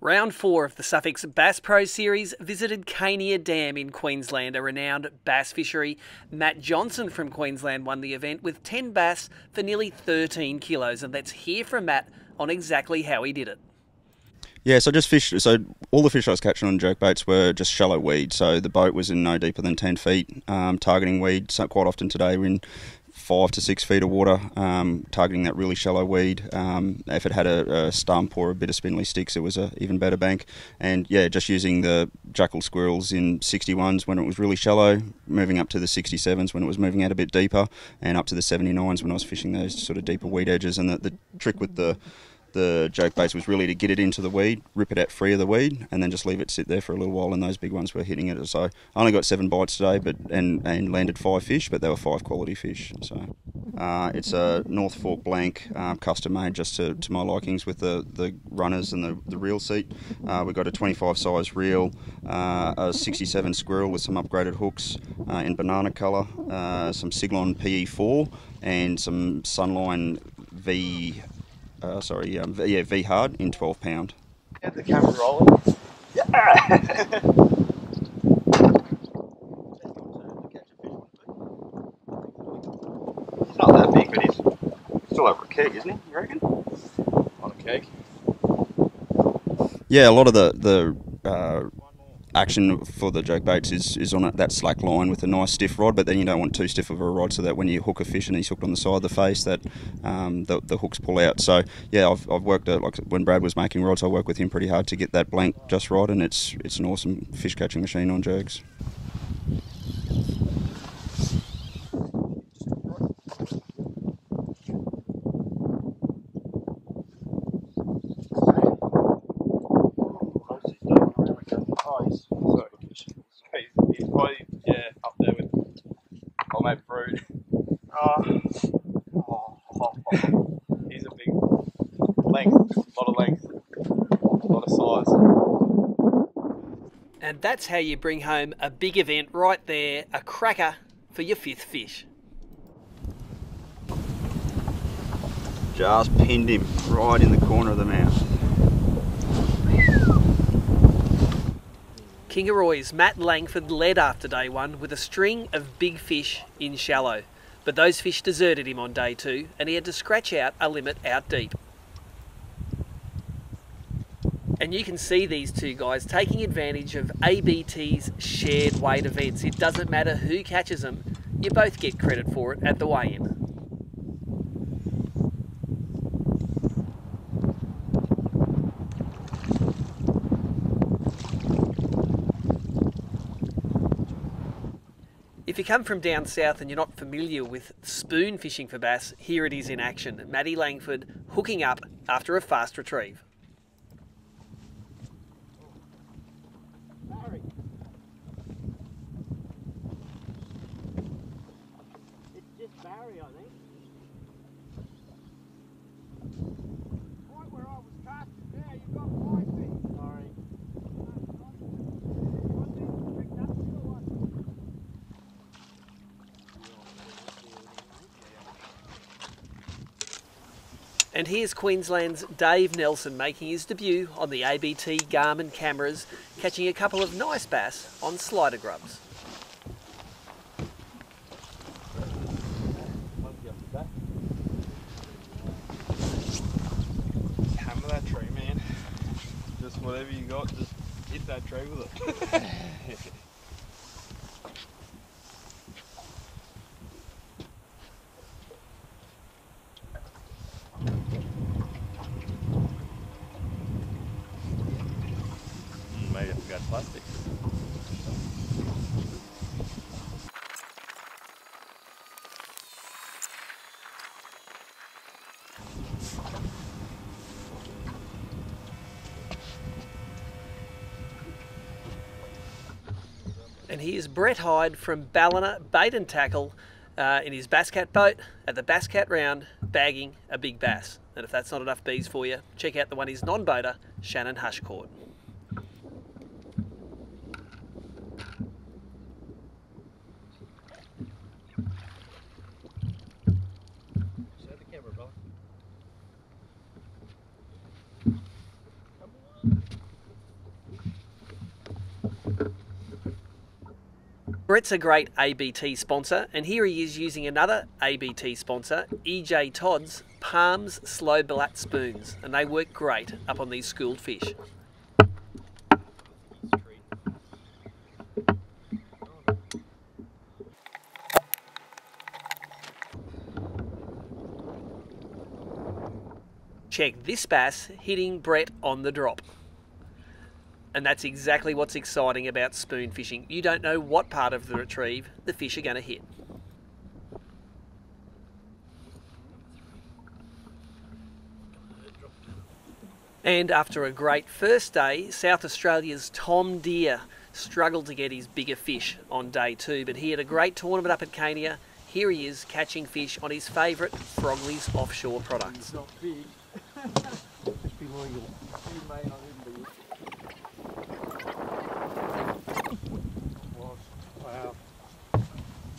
Round 4 of the Sufix BASS Pro Series visited Cania Dam in Queensland, a renowned bass fishery. Matt Johnson from Queensland won the event with 10 bass for nearly 13 kilos, and let's hear from Matt on exactly how he did it. Yeah, so just fish. So all the fish I was catching on jerkbaits were just shallow weed. So the boat was in no deeper than 10 feet, targeting weed. So quite often today we're in 5 to 6 feet of water, targeting that really shallow weed. If it had a stump or a bit of spindly sticks, it was a even better bank. And yeah, just using the jackal squirrels in 61s when it was really shallow, moving up to the 67s when it was moving out a bit deeper, and up to the 79s when I was fishing those sort of deeper weed edges. And the trick with the jerkbaits was really to get it into the weed, rip it out free of the weed, and then just leave it sit there for a little while, and those big ones were hitting it. So I only got 7 bites today, and landed 5 fish, but they were 5 quality fish. So it's a North Fork blank, custom made just to my likings, with the runners and the reel seat. We've got a 25 size reel, a 67 squirrel with some upgraded hooks in banana colour, some Siglon PE4, and some Sunline V Hyde in 12 pound. Get the camera rolling. Yeah. He's not that big, but he's still over a keg, isn't he? You reckon? On a keg. Yeah, a lot of the action for the jerkbaits is on that slack line with a nice stiff rod, but then you don't want too stiff of a rod so that when you hook a fish and he's hooked on the side of the face, that the hooks pull out. So yeah, I've worked like when Brad was making rods, I worked with him pretty hard to get that blank just right, and it's an awesome fish catching machine on jerks. He's probably, up there with old mate Brood. He's a big length, a lot of length, a lot of size. And that's how you bring home a big event right there, a cracker for your 5th fish. Just pinned him right in the corner of the mouth. Kingaroy's Matt Langford led after day 1 with a string of big fish in shallow, but those fish deserted him on day 2 and he had to scratch out a limit out deep. And you can see these two guys taking advantage of ABT's shared weight events. It doesn't matter who catches them, you both get credit for it at the weigh-in. If you come from down south and you're not familiar with spoon fishing for bass, here it is in action. Matty Langford hooking up after a fast retrieve. Barry. It's just Barry, I think. Right where I was casting now, you've got 5 feet. Sorry. And here's Queensland's Dave Nelson making his debut on the ABT Garmin cameras, catching a couple of nice bass on slider grubs. Hammer that tree, man. Just whatever you got, just hit that tree with it. Maybe I forgot plastic. And here's Brett Hyde from Ballina Bait and Tackle in his Bass Cat boat at the Bass Cat round, bagging a big bass. And if that's not enough bees for you, check out the one his non-boater, Shannon Hush, caught. Come on. Brett's a great ABT sponsor, and here he is using another ABT sponsor, EJ Todd's Palms Slow Blat Spoons, and they work great up on these schooled fish. Check this bass hitting Brett on the drop. And that's exactly what's exciting about spoon fishing. You don't know what part of the retrieve the fish are going to hit. And after a great first day, South Australia's Tom Deere struggled to get his bigger fish on day 2, but he had a great tournament up at Cania. Here he is catching fish on his favourite Frogley's offshore products. Not big. Just below you. You may not even be. Wow. Oh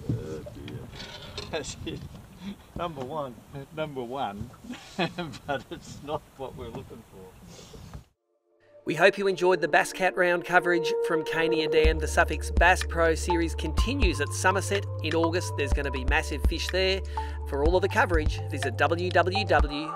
dear. That's it. Number one, but it's not what we're looking for. We hope you enjoyed the Bass Cat Round coverage from Cania Dam. The Sufix Bass Pro Series continues at Somerset in August. There's going to be massive fish there. For all of the coverage, visit www.abt.org.au.